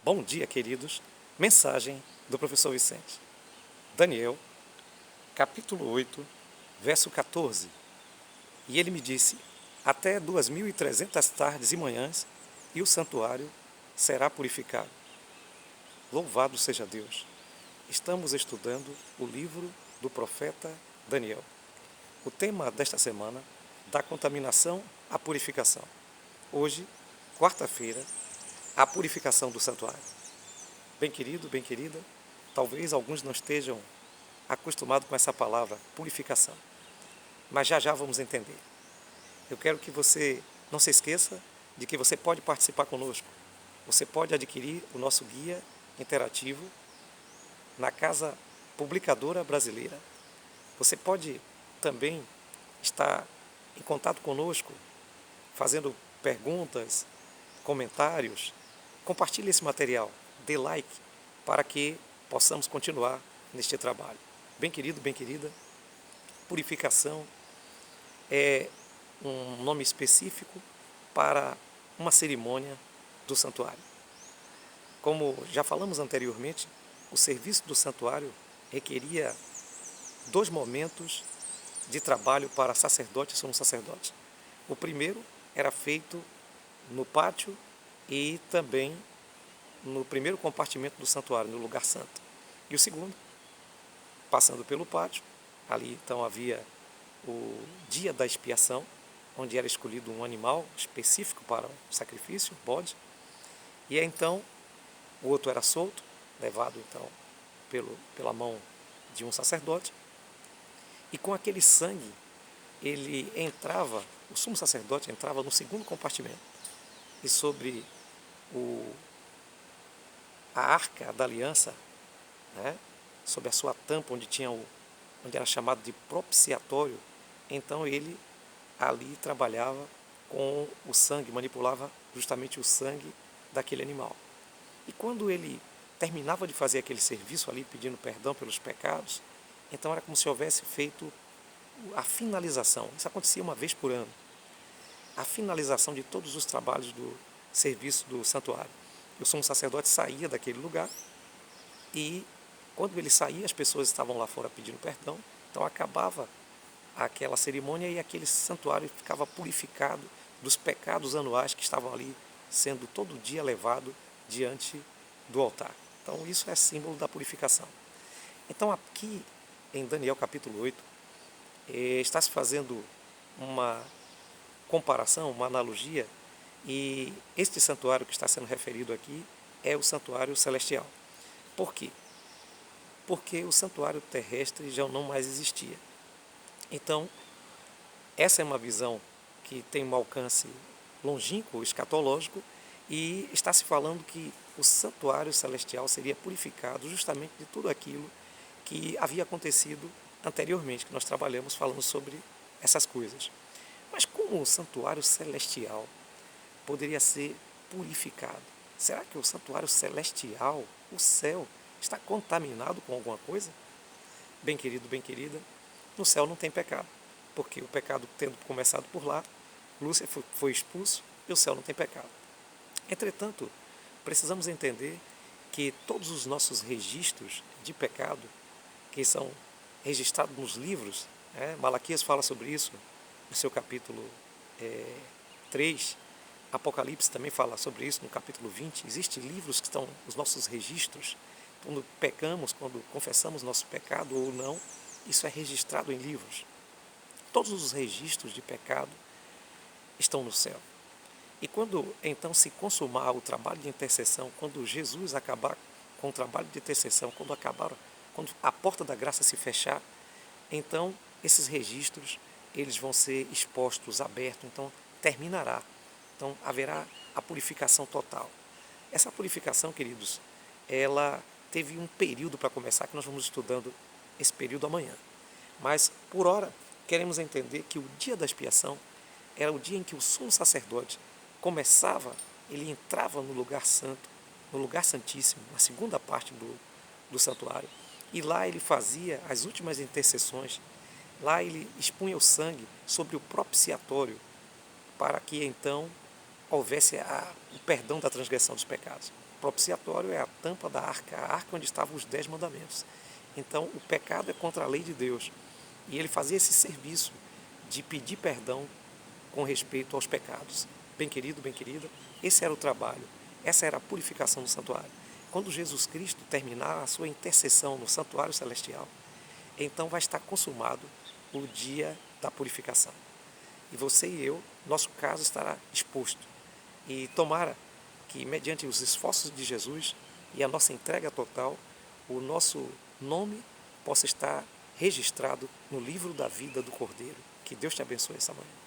Bom dia, queridos. Mensagem do professor Vicente. Daniel, capítulo 8, verso 14. E ele me disse: até 2.300 tardes e manhãs, e o santuário será purificado. Louvado seja Deus. Estamos estudando o livro do profeta Daniel. O tema desta semana, da contaminação à purificação. Hoje, quarta-feira, a purificação do santuário. Bem querido, bem querida, talvez alguns não estejam acostumados com essa palavra, purificação. Mas já já vamos entender. Eu quero que você não se esqueça de que você pode participar conosco. Você pode adquirir o nosso guia interativo na Casa Publicadora Brasileira. Você pode também estar em contato conosco, fazendo perguntas, comentários. Compartilhe esse material, dê like, para que possamos continuar neste trabalho. Bem querido, bem querida, purificação é um nome específico para uma cerimônia do santuário. Como já falamos anteriormente, o serviço do santuário requeria 2 momentos de trabalho para sacerdote e sumo sacerdote. O primeiro era feito no pátio e também no primeiro compartimento do santuário, no lugar santo. E o segundo, passando pelo pátio, ali então havia o dia da expiação, onde era escolhido um animal específico para o sacrifício, bode, e então o outro era solto, levado então pela mão de um sacerdote, e com aquele sangue ele entrava, o sumo sacerdote entrava no segundo compartimento, e sobre a arca da aliança, né, sobre a sua tampa, onde era chamado de propiciatório, então ele ali trabalhava com o sangue, manipulava justamente o sangue daquele animal. E quando ele terminava de fazer aquele serviço ali, pedindo perdão pelos pecados, então era como se houvesse feito a finalização. Isso acontecia uma vez por ano. A finalização de todos os trabalhos do serviço do santuário. E o sumo sacerdote saía daquele lugar e, quando ele saía, as pessoas estavam lá fora pedindo perdão, então acabava aquela cerimônia e aquele santuário ficava purificado dos pecados anuais que estavam ali sendo todo dia levado diante do altar. Então isso é símbolo da purificação. Então aqui em Daniel capítulo 8 está se fazendo uma comparação, uma analogia, e este santuário que está sendo referido aqui é o santuário celestial. Por quê? Porque o santuário terrestre já não mais existia. Então, essa é uma visão que tem um alcance longínquo, escatológico, e está se falando que o santuário celestial seria purificado justamente de tudo aquilo que havia acontecido anteriormente, que nós trabalhamos falando sobre essas coisas. Mas como o santuário celestial poderia ser purificado? Será que o santuário celestial, o céu, está contaminado com alguma coisa? Bem querido, bem querida, no céu não tem pecado, porque o pecado tendo começado por lá, Lúcifer foi expulso e o céu não tem pecado. Entretanto, precisamos entender que todos os nossos registros de pecado, que são registrados nos livros, Malaquias fala sobre isso no seu capítulo 3, Apocalipse também fala sobre isso no capítulo 20, existem livros que estão os nossos registros, quando pecamos, quando confessamos nosso pecado ou não, isso é registrado em livros. Todos os registros de pecado estão no céu. E quando então se consumar o trabalho de intercessão, quando Jesus acabar com o trabalho de intercessão, quando a porta da graça se fechar, então esses registros eles vão ser expostos, abertos, então terminará. Então haverá a purificação total. Essa purificação, queridos, ela teve um período para começar, que nós vamos estudando esse período amanhã. Mas, por hora, queremos entender que o dia da expiação era o dia em que o sumo sacerdote começava, ele entrava no lugar santo, no lugar santíssimo, na segunda parte do santuário, e lá ele fazia as últimas intercessões, lá ele expunha o sangue sobre o propiciatório, para que então houvesse o perdão da transgressão dos pecados. propiciatório é a tampa da arca, a arca onde estavam os 10 mandamentos. Então, o pecado é contra a lei de Deus. E ele fazia esse serviço de pedir perdão com respeito aos pecados. Bem querido, bem querida, esse era o trabalho, essa era a purificação do santuário. Quando Jesus Cristo terminar a sua intercessão no santuário celestial, então vai estar consumado o dia da purificação. E você e eu, nosso caso estará exposto. E tomara que, mediante os esforços de Jesus e a nossa entrega total, o nosso nome possa estar registrado no livro da vida do Cordeiro. Que Deus te abençoe essa manhã.